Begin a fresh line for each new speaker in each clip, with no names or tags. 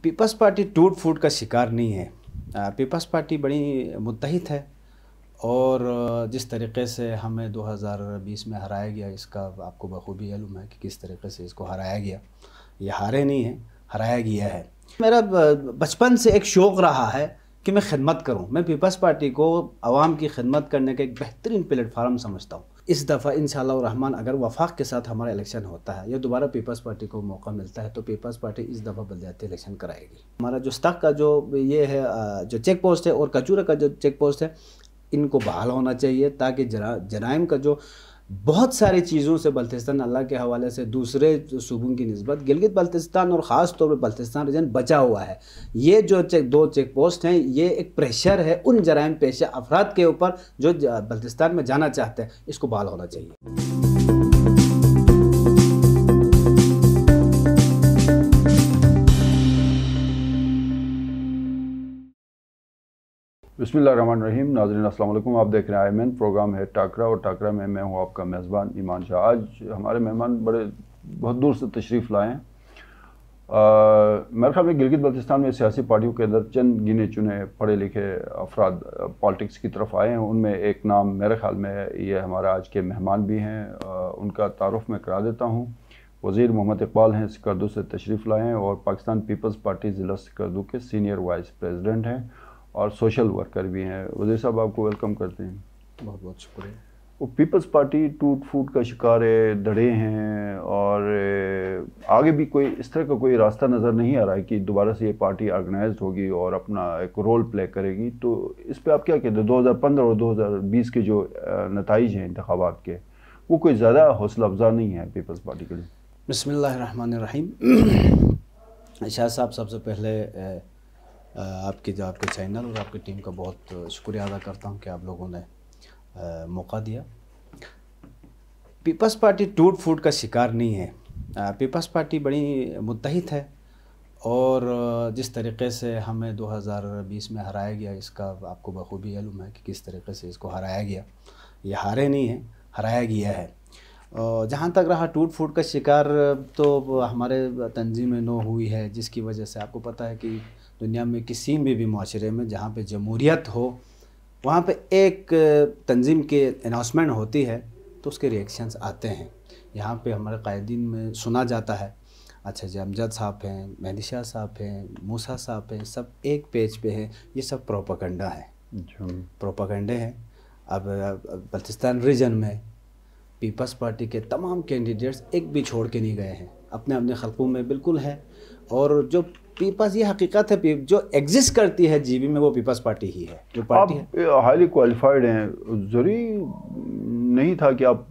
Peoples party ٹوٹ پھوٹ کا شکار نہیں ہے۔ پیپلز پارٹی بڑی متحد ہے اور جس طریقے سے ہمیں 2020 میں ہرایا گیا، اس کا آپ کو بخوبی علم ہے کہ کس طریقے سے اس کو ہرایا گیا۔ یہ ہارے نہیں ہیں، ہرایا گیا ہے۔ میرا بچپن سے ایک شوق رہا ہے کہ میں خدمت کروں۔ میں پیپلز پارٹی کو عوام کی خدمت کرنے کا ایک بہترین پلیٹ فارم سمجھتا ہوں۔ اس دفعہ انشاءاللہ الرحمن اگر وفاق کے ساتھ ہمارا الیکشن ہوتا ہے یا دوبارہ پیپلز پارٹی کو موقع ملتا ہے تو پیپلز پارٹی اس دفعہ بلدیاتی الیکشن کرائے گی۔ ہمارا جو استاق کا جو یہ ہے جو چیک پوسٹ ہے اور کچورا کا جو چیک پوسٹ ہے، ان کو بحال ہونا چاہیے تاکہ جرائم کا جو بہت ساری چیزوں سے بلتستان اللہ کے حوالے سے دوسرے صوبوں کی نسبت گلگت بلتستان اور خاص طور پہ بلتستان ریجن بچا ہوا ہے۔ یہ جو دو چیک پوسٹ ہیں یہ ایک پریشر ہے ان جرائم پیشہ افراد کے اوپر جو بلتستان میں جانا چاہتے ہیں، اس کو بحال ہونا چاہیے۔
بسم اللہ الرحمن الرحیم۔ ناظرین السلام علیکم، آپ دیکھ رہے ہیں آئی مین، پروگرام ہے ٹاکرا اور ٹاکرا میں میں ہوں آپ کا میزبان ایمان شاہ۔ آج ہمارے مہمان بہت دور سے تشریف لائے ہیں۔ میرے خیال میں گلگت بلتستان میں سیاسی پارٹیوں کے اندر چند گنے چنے پڑھے لکھے افراد پالیٹکس کی طرف آئے ہیں۔ ان میں ایک نام میرے خیال میں یہ ہمارا آج کے مہمان بھی ہیں، ان کا تعارف میں کرا دیتا ہوں۔ وزیر محمد اقبال ہیں، سکردو سے تشریف لائے ہیں اور پاکستان پیپلز پارٹی ضلع سکردو کے سینئر وائس پریزیڈنٹ ہیں اور سوشل ورکر بھی ہیں۔ وزیر صاحب آپ کو ویلکم کرتے ہیں۔
بہت بہت شکریہ۔
وہ پیپلز پارٹی ٹوٹ پھوٹ کا شکار ہے، دھڑے ہیں اور آگے بھی کوئی اس طرح کا کوئی راستہ نظر نہیں آ رہا ہے کہ دوبارہ سے یہ پارٹی آرگنائزڈ ہوگی اور اپنا ایک رول پلے کرے گی۔ تو اس پہ آپ کیا کہتے ہیں؟ 2015 اور 2020 کے جو نتائج ہیں انتخابات کے، وہ کوئی زیادہ حوصلہ افزا نہیں ہے پیپلز پارٹی کے لیے؟
بسم اللہ الرحمن الرحیم۔ شاہ صاحب، سب سے پہلے آپ کے چینل اور آپ کی ٹیم کا بہت شکریہ ادا کرتا ہوں کہ آپ لوگوں نے موقع دیا۔ پیپلز پارٹی ٹوٹ پھوٹ کا شکار نہیں ہے۔ پیپلز پارٹی بڑی متحد ہے اور جس طریقے سے ہمیں 2020 میں ہرایا گیا، اس کا آپ کو بخوبی علم ہے کہ کس طریقے سے اس کو ہرایا گیا۔ یہ ہارے نہیں ہیں، ہرایا گیا ہے۔ جہاں تک رہا ٹوٹ پھوٹ کا شکار، تو ہمارے تنظیم نو ہوئی ہے جس کی وجہ سے آپ کو پتہ ہے کہ دنیا میں کسی بھی معاشرے میں جہاں پہ جمہوریت ہو وہاں پہ ایک تنظیم کی اناؤنسمنٹ ہوتی ہے تو اس کے ریئیکشنز آتے ہیں۔ یہاں پہ ہمارے قائدین میں سنا جاتا ہے، اچھا جی امجد صاحب ہیں، مہدی شاہ صاحب ہیں، موسیٰ صاحب ہیں، سب ایک پیج پہ ہیں۔ یہ سب پروپیگنڈا ہیں، پروپیگنڈے ہیں۔ اب بلتستان ریجن میں پیپلز پارٹی کے تمام کینڈیڈیٹس ایک بھی چھوڑ کے نہیں گئے ہیں، اپنے اپنے حلقوں میں بالکل ہے۔ اور جو پیپلز، یہ حقیقت ہے، جو ایگزسٹ کرتی ہے جی بی میں وہ پیپلز پارٹی ہی ہے، جو پارٹی ہے۔
آپ ہائیلی کوالیفائڈ ہیں، ضروری نہیں تھا کہ آپ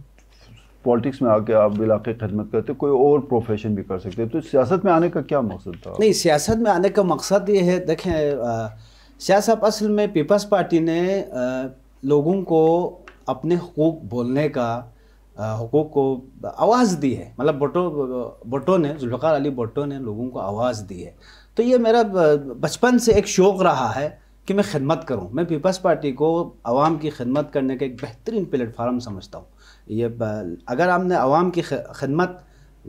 پالیٹکس میں آ کے آپ علاقے خدمت کرتے، کوئی اور پروفیشن بھی کر سکتے۔ تو سیاست میں آنے کا کیا مقصد تھا؟
نہیں، سیاست میں آنے کا مقصد یہ ہے، دیکھیں شاہ صاحب، اصل میں پیپلز پارٹی نے لوگوں کو اپنے حقوق بولنے کا، حقوق کو آواز دی ہے۔ مطلب بھٹو نے، ذوالفقار علی بھٹو نے لوگوں کو آواز دی ہے۔ تو یہ میرا بچپن سے ایک شوق رہا ہے کہ میں خدمت کروں۔ میں پیپلز پارٹی کو عوام کی خدمت کرنے کا ایک بہترین پلیٹ فارم سمجھتا ہوں۔ یہ اگر ہم نے عوام کی خدمت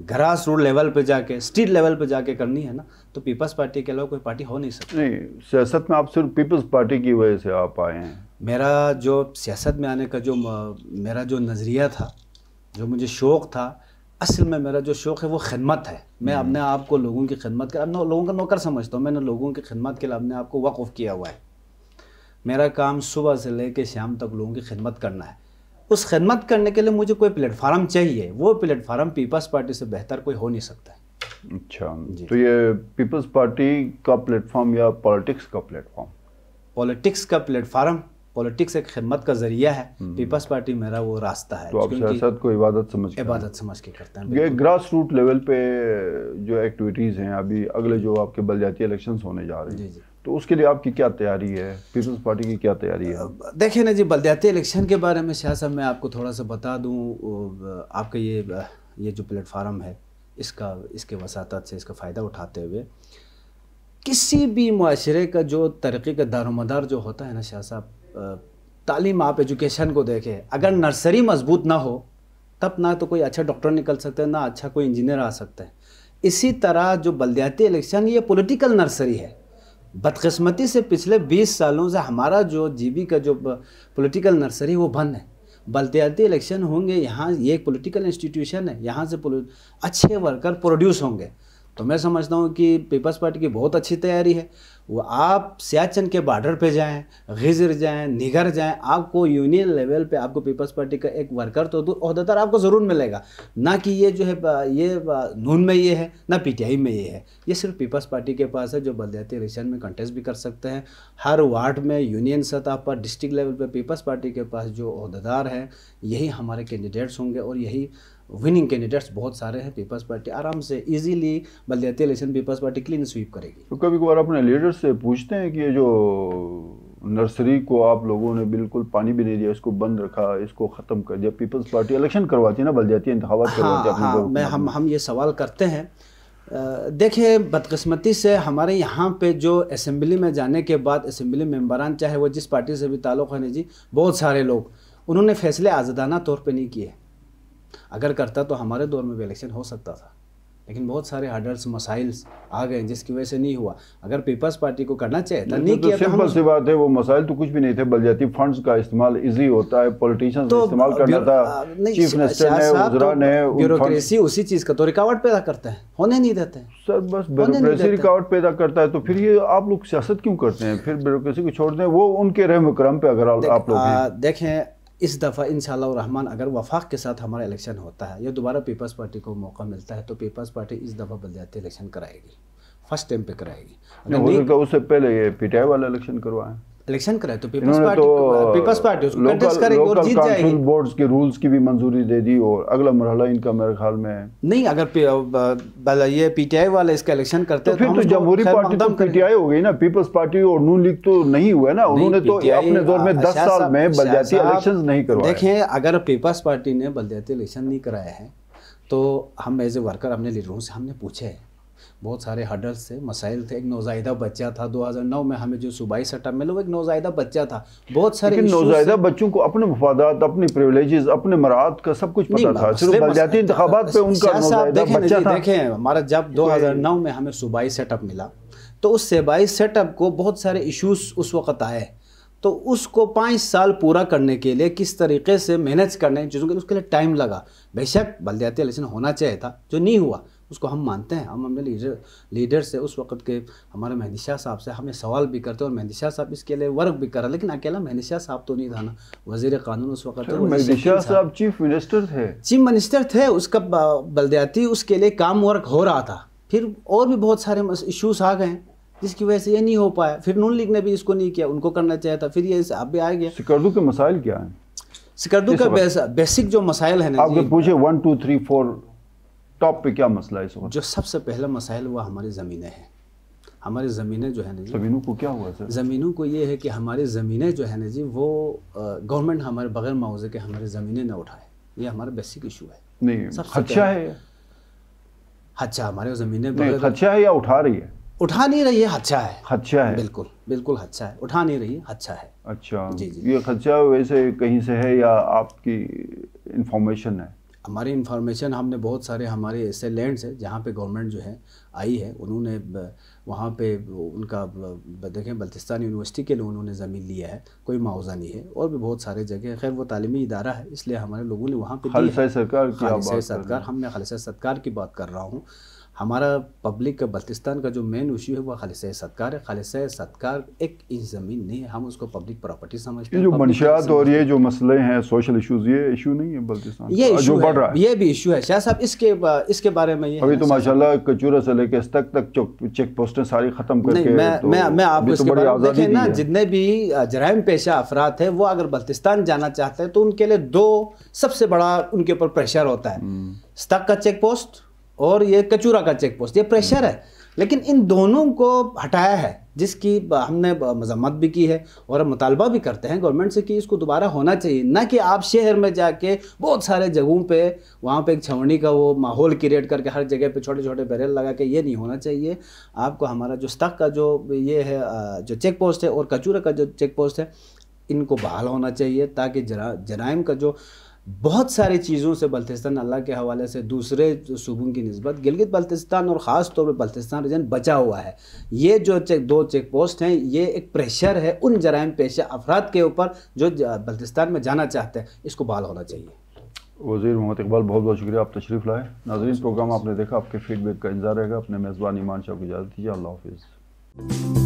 گراس روٹ لیول پہ جا کے، اسٹریٹ لیول پہ جا کے کرنی ہے نا، تو پیپلز پارٹی کے علاوہ کوئی پارٹی ہو نہیں سکتی۔
نہیں، سیاست میں آپ صرف پیپلز پارٹی کی وجہ سے آپ آئے ہیں؟
میرا جو سیاست میں آنے کا میرا جو نظریہ تھا، جو مجھے شوق تھا، اصل میں میرا جو شوق ہے وہ خدمت ہے۔ میں اپنے آپ کو لوگوں کی خدمت لوگوں کا نوکر سمجھتا ہوں۔ میں نے لوگوں کی خدمت کے لیے اپنے آپ کو وقف کیا ہوا ہے۔ میرا کام صبح سے لے کے شام تک لوگوں کی خدمت کرنا ہے۔ اس خدمت کرنے کے لیے مجھے کوئی پلیٹ فارم چاہیے، وہ پلیٹ فارم پیپلز پارٹی سے بہتر کوئی ہو نہیں سکتا ہے۔
اچھا، تو یہ پیپلز پارٹی کا پلیٹ فارم یا پالیٹکس کا پلیٹ فارم؟
پالیٹکس کا پلیٹ فارم، پالیٹکس ایک خدمت کا ذریعہ ہے، پیپلز پارٹی میرا وہ راستہ ہے۔
تو آپ سیاست کو عبادت
سمجھ کے کرتے ہیں۔
یہ گراس روٹ لیول پہ جو ایکٹیویٹیز ہیں، ابھی اگلے جو آپ کے بلدیاتی الیکشنز ہونے جا رہے ہیں، تو اس کے لیے آپ کی کیا تیاری ہے؟ پیپلز پارٹی کی کیا تیاری ہے؟
دیکھیں نا جی، بلدیاتی الیکشن کے بارے میں شاہ صاحب میں آپ کو تھوڑا سا بتا دوں۔ آپ کا یہ جو پلیٹ فارم ہے، اس کے وساطت سے، اس کا فائدہ اٹھاتے ہوئے، کسی بھی معاشرے کا جو ترقی کا دار و مدار جو ہوتا ہے نا شاہ صاحب، تعلیم، آپ ایجوکیشن کو دیکھیں، اگر نرسری مضبوط نہ ہو تب نہ تو کوئی اچھا ڈاکٹر نکل سکتا ہے، نہ اچھا کوئی انجینئر آ سکتا ہے۔ इसी तरह जो बल्दियाती इलेक्शन ये पॉलिटिकल नर्सरी है। बदकिस्मती से पिछले 20 सालों से हमारा जो जीबी का जो पॉलिटिकल नर्सरी वो बंद है। बल्दियाती इलेक्शन होंगे, यहाँ ये एक पॉलिटिकल इंस्टीट्यूशन है, यहाँ से अच्छे वर्कर प्रोड्यूस होंगे। तो मैं समझता हूँ कि पीपल्स पार्टी की बहुत अच्छी तैयारी है। वो आप सियाचिन के बॉर्डर पे जाएं, गिजर जाएं, निगर जाएं, आपको यूनियन लेवल पे आपको पीपल्स पार्टी का एक वर्कर तो ओहदेदार आपको ज़रूर मिलेगा। ना कि ये जो है ये नून में ये है, ना पीटीआई में ये है, ये सिर्फ पीपल्स पार्टी के पास है, जो बल्दियाती इलेक्शन में कंटेस्ट भी कर सकते हैं। हर वार्ड में यूनियन सतह पर, डिस्ट्रिक्ट लेवल पर पीपल्स पार्टी के पास जो ओहदेदार हैं यही हमारे कैंडिडेट्स होंगे, और यही विनिंग कैंडिडेट्स बहुत सारे हैं। पीपल्स पार्टी आराम से इजीली बल्दियाती election People's Party clean sweep करेगी।
तो कभी कभार अपने लीडर से पूछते हैं कि ये जो नर्सरी को आप लोगों ने बिल्कुल पानी भी नहीं दिया, इसको बंद रखा, इसको ख़त्म कर दिया, पीपल्स पार्टी इलेक्शन करवाती है ना, बल्दियाती इंतखाबात करवाती है अपने लोगों।
हम ये सवाल करते हैं। देखिए, बदकिस्मती से हमारे यहाँ पे जो असेंबली में जाने के बाद असेंबली मेंबरान, चाहे वो जिस पार्टी से भी ताल्लुक़ है जी, बहुत सारे लोग उन्होंने फैसले आज़ादाना तौर पे नहीं किए। अगर करता तो हमारे दौर में भी इलेक्शन हो सकता था, लेकिन बहुत सारे हर्डल्स, मसाइल्स आ गए जिसकी वजह से नहीं हुआ। अगर पीपल्स पार्टी को करना चाहिए था, नहीं किया।
सिंपल सी बात है, वो मसाइल तो कुछ भी नहीं थे। बल्दियाती फंड्स का इस्तेमाल इजी होता है, पॉलिटिशियंस
तो
इस्तेमाल करना था, चीफ मिनिस्टर ने, वज़रा ने,
ब्यूरोक्रेसी उसी चीज़ का तो रुकावट पैदा करता है, होने नहीं देते हैं
सर। बस ब्यूरोक्रेसी रुकावट पैदा करता है, तो फिर ये आप लोग सियासत क्यों करते हैं? फिर ब्यूरोक्रेसी को छोड़ दें, वो उनके रहम करम पे अगर आप लोग
देखें। इस दफ़ा इंशाअल्लाह रहमान अगर वफाक के साथ हमारा इलेक्शन होता है या दोबारा पीपल्स पार्टी को मौका मिलता है, तो पीपल्स पार्टी इस दफ़ा बल्दियाती इलेक्शन कराएगी, फर्स्ट टाइम पे कराएगी।
उससे पहले ये पीटीआई वाला इलेक्शन करवाएं,
इलेक्शन कराए तो पीपल्स पार्टी उसको कंटेस्ट करेगी और जीत जाएगी।
बोर्ड्स के रूल्स की भी मंजूरी दे दी, और अगला मरहला इनका मेरे ख्याल में
नहीं। अगर ये पीटीआई वाले इसका इलेक्शन करते
तो फिर तो जमहूरी पार्टी तो पीटीआई हो गई ना, पीपल्स पार्टी और नून लीग तो नहीं हुआ ना। उन्होंने तो अपने दौर में 10 साल में बल्दियाती इलेक्शन नहीं करवाए।
देखें, अगर पीपल्स पार्टी ने बल्दियाती इलेक्शन नहीं कराए हैं तो हम एज ए वर्कर अपने लीडरों से हमने पूछे, बहुत सारे हर्डल्स थे, मसाइल थे। एक नौज़ायदा बच्चा था 2009 में हमें जो सूबाई सेटअप मिला, वो एक नौज़ायदा बच्चा था। बहुत सारे
नौज़ायदा बच्चों को अपने मफादात, अपने प्रिविलेजेस, अपने मराद का सब कुछ पता था, सिर्फ बल्दियाती इंतखाबात पे उनका नौज़ायदा बच्चा था।
देखें, हमारा जब 2009 में हमें सूबाई सेटअप मिला, तो उस सूबाई सेटअप को बहुत सारे इश्यूज उस वक़्त आए, तो उसको 5 साल पूरा करने के लिए किस तरीके से मैनेज करने चीज़ों के, उसके लिए टाइम लगा। बेशक बल्दियाती इलेक्शन होना चाहिए था, जो नहीं हुआ उसको हम मानते हैं। हम अपने लीडर से, उस वक्त के हमारे मेहंदी शाह साहब से हमें सवाल भी करते हैं, और मेहंदी शाह साहब इसके लिए वर्क भी कर रहे, लेकिन अकेला मेहंदी शाह साहब तो नहीं था ना, वज़ीर क़ानून उस वक्त
मेहंदी शाह साहब चीफ मिनिस्टर थे।
चीफ मिनिस्टर थे, उसका बल्दियाती उसके लिए काम वर्क हो रहा था। फिर और भी बहुत सारे इशूज़ आ गए जिसकी वजह से ये नहीं हो पाया। फिर नून लीग ने भी इसको नहीं किया, उनको करना चाहिए था, फिर ये अब भी आ गया।
सिकरदू के मसाइल क्या हैं?
सिकरदू का बेसिक जो मसाइल है ना,
आपको पूछे 1 2 3 4 टॉप पे क्या मसला है इस वक्त?
जो सबसे पहला मसाइल वो हमारी ज़मीनें हैं। हमारी ज़मीनें जो है ना जी,
ज़मीनों को क्या हुआ सर?
ज़मीनों को ये है कि हमारी ज़मीनें जो है ना जी, वो गवर्नमेंट हमारे बगैर मुआवजे के हमारी ज़मीनें न उठाए, ये हमारा बेसिक इशू है।
नहीं, खदशा है?
अच्छा, हमारे ज़मीनें
खदशा है या उठा रही है?
उठा नहीं रही है, खदशा है।
खदशा है,
बिल्कुल बिल्कुल खदशा है, उठा नहीं रही है, खदशा है।
अच्छा
जी जी।
ये खदशा वैसे कहीं से है या आपकी इंफॉर्मेशन है?
हमारी इन्फॉर्मेशन, हमने बहुत सारे हमारे ऐसे लैंड्स हैं जहाँ पे गवर्नमेंट जो है आई है, उन्होंने वहाँ पे उनका देखें बल्तिस्तान यूनिवर्सिटी के लिए उन्होंने ज़मीन लिया है, कोई मुआवजा नहीं है। और भी बहुत सारे जगह, खैर वो तालीमी इदारा है, इसलिए हमारे लोगों ने वहाँ पे
खालिसा सरकार
मैं खालिसा सत्कार की बात कर रहा हूँ। हमारा पब्लिक का बल्तिस्तान का जो मेन इशू है वो खालिसा सत्कार है। खालिसा सत्कार एक इंच ज़मीन नहीं है, हम उसको पब्लिक प्रॉपर्टी समझते हैं।
ये जो मंशियात और ये जो मसले हैं, सोशल इश्यूज, ये इशू नहीं है बल्तिस्तान,
ये
जो बढ़ रहा है,
ये भी इशू है शाह साहब। इसके बारे में ये
अभी तो माशाल्लाह कचूरा से लेके तक चेक पोस्टें सारी ख़त्म करके,
मैं आपको इसके बारे में देखें ना, जितने भी जराइम पेशा अफराद है वो अगर बल्तिस्तान जाना चाहते हैं तो उनके लिए 2 सबसे बड़ा उनके ऊपर प्रेशर होता है, स्टक का चेक पोस्ट और ये कचूरा का चेक पोस्ट, ये प्रेशर है। लेकिन इन दोनों को हटाया है, जिसकी हमने मजम्मत भी की है और मुतालबा भी करते हैं गवर्नमेंट से कि इसको दोबारा होना चाहिए। ना कि आप शहर में जाके बहुत सारे जगहों पे वहाँ पे एक छावनी का वो माहौल क्रिएट करके हर जगह पे छोटे छोटे बैरल लगा के, ये नहीं होना चाहिए। आपको हमारा जो स्टक का जो ये है जो चेक पोस्ट है और कचूरा का जो चेक पोस्ट है, इनको बहाल होना चाहिए, ताकि जराइम का जो بہت ساری چیزوں سے بلتستان اللہ کے حوالے سے دوسرے صوبوں کی نسبت گلگت بلتستان اور خاص طور پہ بلتستان ریجن بچا ہوا ہے. یہ جو دو چیک پوسٹ ہیں یہ ایک پریشر ہے ان جرائم پیشہ افراد کے اوپر جو بلتستان میں جانا چاہتے ہیں. اس کو بحال ہونا چاہیے.
وزیر محمد اقبال بہت بہت شکریہ، آپ تشریف لائے. ناظرین پروگرام آپ نے دیکھا، آپ کے فیڈ بیک کا انتظار رہے گا. اپنے میزبان ایمان شاہ کو اجازت دیجیے. اللہ حافظ.